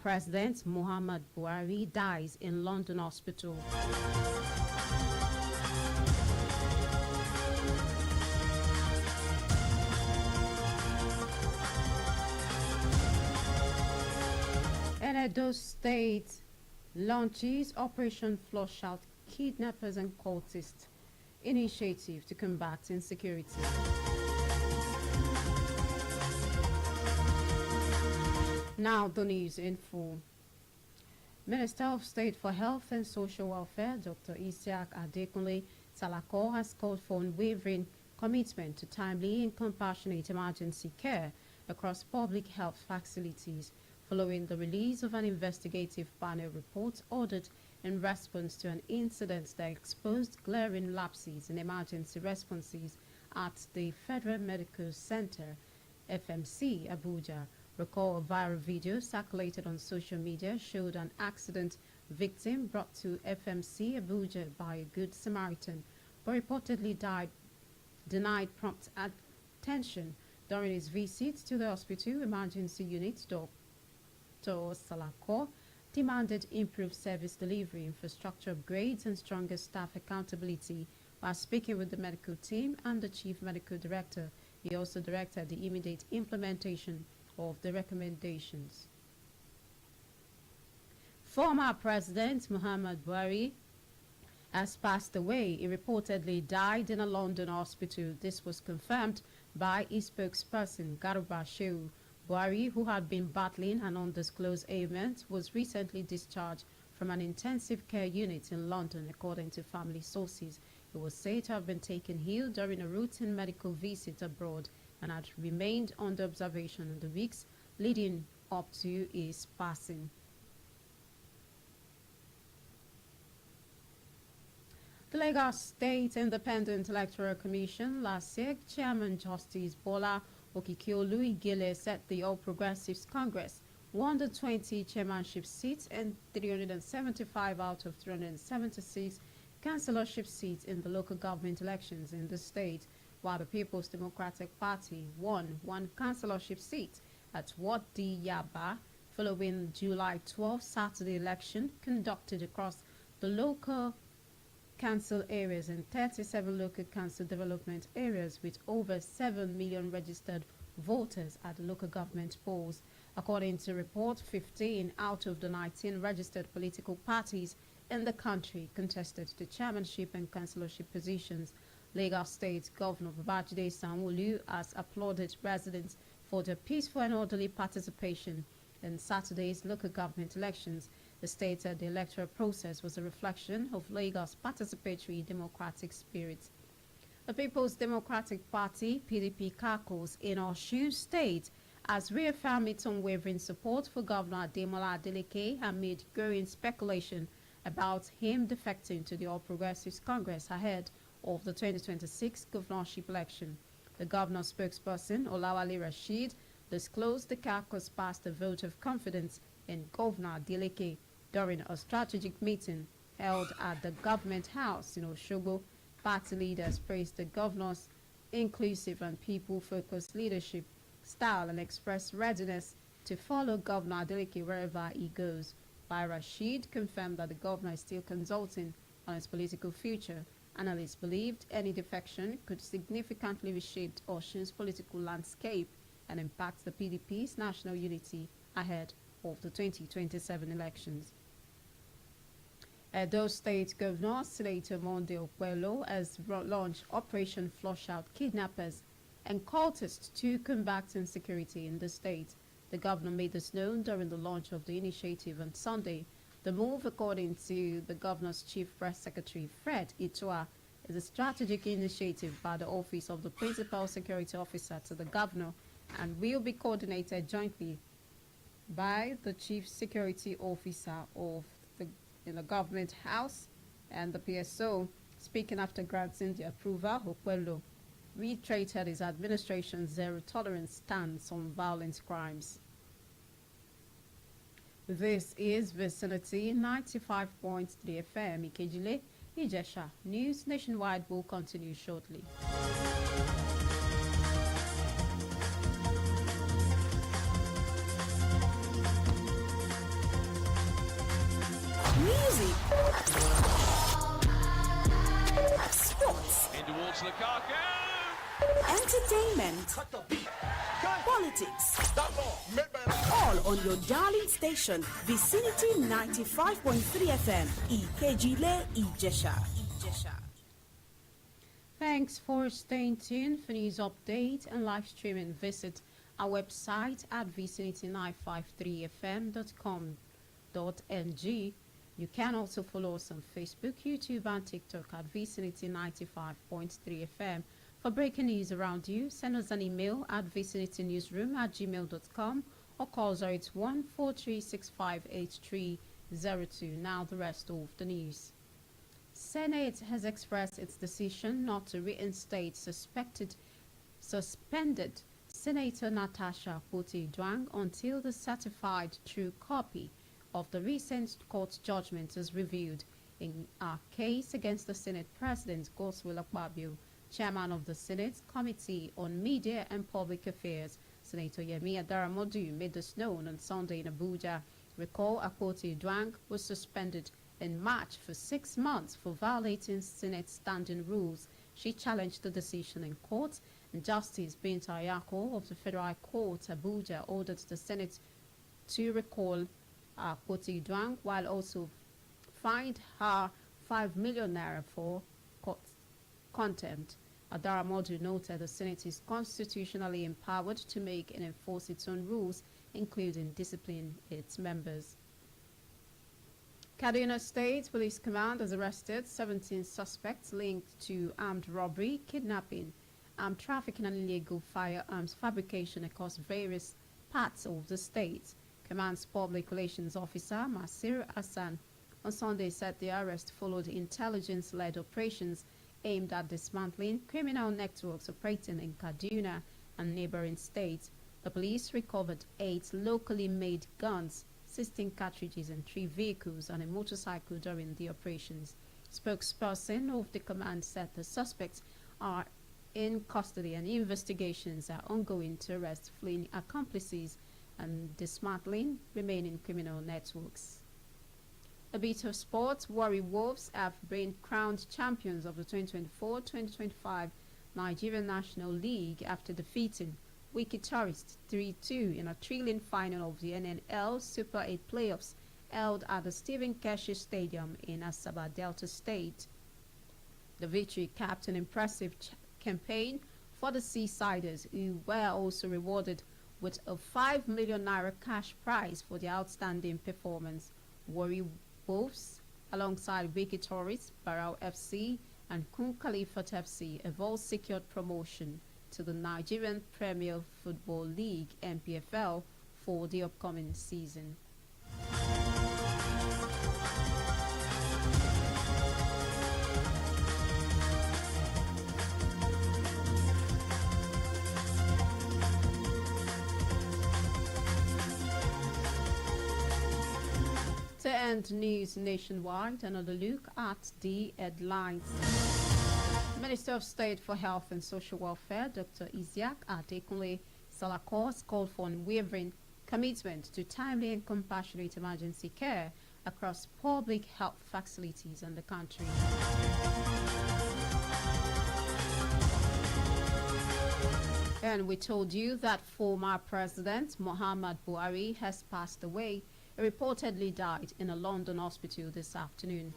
President Muhammad Buhari dies in London hospital. And Edo State launches Operation Flush Out Kidnappers and Cultists initiative to combat insecurity. Now the news in full. Minister of State for Health and Social Welfare, Dr. Isiaq Adekunle Salako, has called for unwavering commitment to timely and compassionate emergency care across public health facilities following the release of an investigative panel report ordered in response to an incident that exposed glaring lapses in emergency responses at the Federal Medical Center, FMC, Abuja. Recall a viral video circulated on social media showed an accident victim brought to FMC Abuja by a Good Samaritan, but reportedly denied prompt attention during his visit to the hospital emergency unit. Dr. Salako demanded improved service delivery, infrastructure upgrades, and stronger staff accountability. While speaking with the medical team and the chief medical director, he also directed the immediate implementation of the recommendations. Former President Muhammad Buhari has passed away. He reportedly died in a London hospital. This was confirmed by his spokesperson, Garuba Shehu. Buhari, who had been battling an undisclosed ailment, was recently discharged from an intensive care unit in London, according to family sources. He was said to have been taken ill during a routine medical visit abroad and had remained under observation in the weeks leading up to his passing. The Lagos State Independent Electoral Commission LASIG Chairman Justice Bola Okikiolu Igile said the All Progressives Congress won the 20 chairmanship seats and 375 out of 376 councillorship seats in the local government elections in the state, while the People's Democratic Party won one councillorship seat at Ward D Yaba following July 12 Saturday election conducted across the local council areas and 37 local council development areas with over 7 million registered voters at the local government polls. According to report, 15 out of the 19 registered political parties in the country contested the chairmanship and councillorship positions. Lagos State Governor Babajide Sanwo-Olu has applauded residents for their peaceful and orderly participation in Saturday's local government elections. The state said the electoral process was a reflection of Lagos' participatory democratic spirit. The People's Democratic Party, PDP caucus in Osun State, has reaffirmed its unwavering support for Governor Ademola Adeleke amid growing speculation about him defecting to the All Progressives Congress ahead of the 2026 governorship election. The governor's spokesperson, Olawale Rashid, disclosed the caucus passed a vote of confidence in Governor Adeleke during a strategic meeting held at the government house in Osogbo. Party leaders praised the governor's inclusive and people-focused leadership style and expressed readiness to follow Governor Adeleke wherever he goes. While Rashid confirmed that the governor is still consulting on his political future, analysts believed any defection could significantly reshape Osun's political landscape and impact the PDP's national unity ahead of the 2027 elections. Edo State Governor Senator Monday Okpelo has launched Operation Flush Out Kidnappers and Cultists to combat insecurity in the state. The governor made this known during the launch of the initiative on Sunday. The move, according to the governor's chief press secretary, Fred Itua, is a strategic initiative by the Office of the Principal Security Officer to the governor and will be coordinated jointly by the Chief Security Officer of the Government House and the PSO. Speaking after granting the approval, Okpelo reiterated his administration's zero-tolerance stance on violent crimes. This is Vicinity 95.3 FM, Ikejile, Ijesha. News nationwide will continue shortly. Music, sports, In towards Lukaku. entertainment, politics, all on your darling station, Vicinity 95.3 FM, Ikejile, Ijesha. Thanks for staying tuned for news update and live streaming. Visit our website at vicinity953fm.com.ng. You can also follow us on Facebook, YouTube, and TikTok at Vicinity 95.3 FM. For breaking news around you, send us an email at vicinitynewsroom@gmail.com or call 081-4365-8302. Now the rest of the news. Senate has expressed its decision not to reinstate suspended Senator Natasha Akpoti-Uduaghan until the certified true copy of the recent court judgment is reviewed in a case against the Senate President Godswill Akpabio, Chairman of the Senate Committee on Media and Public Affairs. Senator Yemi Adaramodu made this known on Sunday in Abuja. Recall Akpoti-Uduaghan was suspended in March for 6 months for violating Senate standing rules. She challenged the decision in court, and Justice Binta Ayako of the Federal High Court, Abuja, ordered the Senate to recall Akpoti-Uduaghan while also fined her 5 million naira for contempt. Adaramodu noted the Senate is constitutionally empowered to make and enforce its own rules, including discipline its members. Kaduna State Police Command has arrested 17 suspects linked to armed robbery, kidnapping, armed trafficking and illegal firearms fabrication across various parts of the state. Command's Public Relations Officer, Masir Hassan, on Sunday said the arrest followed intelligence-led operations aimed at dismantling criminal networks operating in Kaduna and neighboring states. The police recovered 8 locally made guns, 16 cartridges and 3 vehicles and a motorcycle during the operations. Spokesperson of the command said the suspects are in custody and investigations are ongoing to arrest fleeing accomplices and dismantling remaining criminal networks. A bit of sports. Warri Wolves have been crowned champions of the 2024-2025 Nigerian National League after defeating Wiki Tourist 3-2 in a thrilling final of the NNL Super 8 playoffs held at the Stephen Keshi Stadium in Asaba, Delta State. The victory capped an impressive campaign for the Seasiders, who were also rewarded with a 5 million naira cash prize for their outstanding performance. Warri Wolves, alongside Wiki Tourist, Barrow FC, and Kun Khalifat FC, have all secured promotion to the Nigerian Premier Football League (NPFL) for the upcoming season. To end news nationwide, another look at the headlines. Minister of State for Health and Social Welfare, Dr. Isiaq Adekunle Salako, called for unwavering commitment to timely and compassionate emergency care across public health facilities in the country. And we told you that former President Muhammad Buhari has passed away. He reportedly died in a London hospital this afternoon.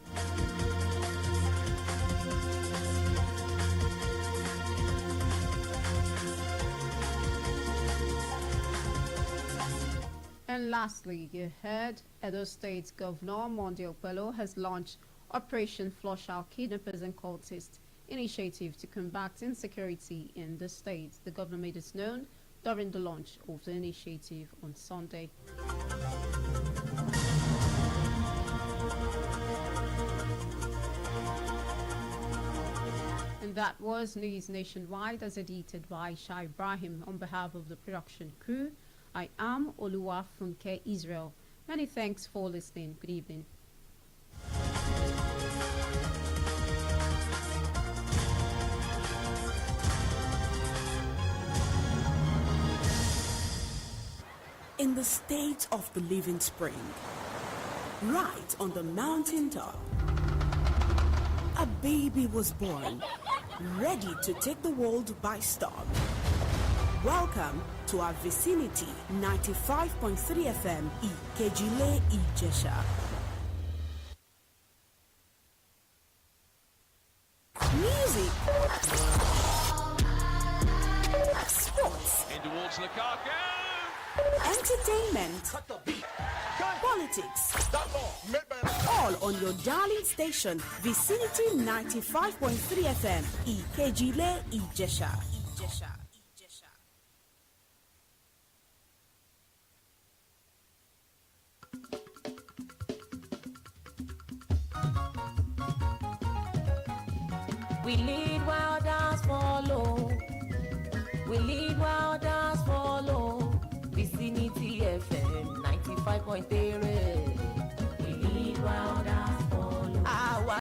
And lastly, you heard Edo State Governor Monday Okpelo has launched Operation Flush Out Kidnappers and Cultists initiative to combat insecurity in the state. The governor made it known during the launch of the initiative on Sunday. And that was News Nationwide as edited by Shah Ibrahim. On behalf of the production crew, I am Oluwa Funke Israel. Many thanks for listening. Good evening. In the state of the living spring, right on the mountaintop. A baby was born, ready to take the world by storm. Welcome to our vicinity 95.3 FM Ikejile Ijesha. Music, sports, in towards Lukaku. Entertainment, politics, all on your darling station, Vicinity 95.3 FM, Ikejile Ijesha. We lead while others follow. We lead while others follow. Vicinity FM 95.3.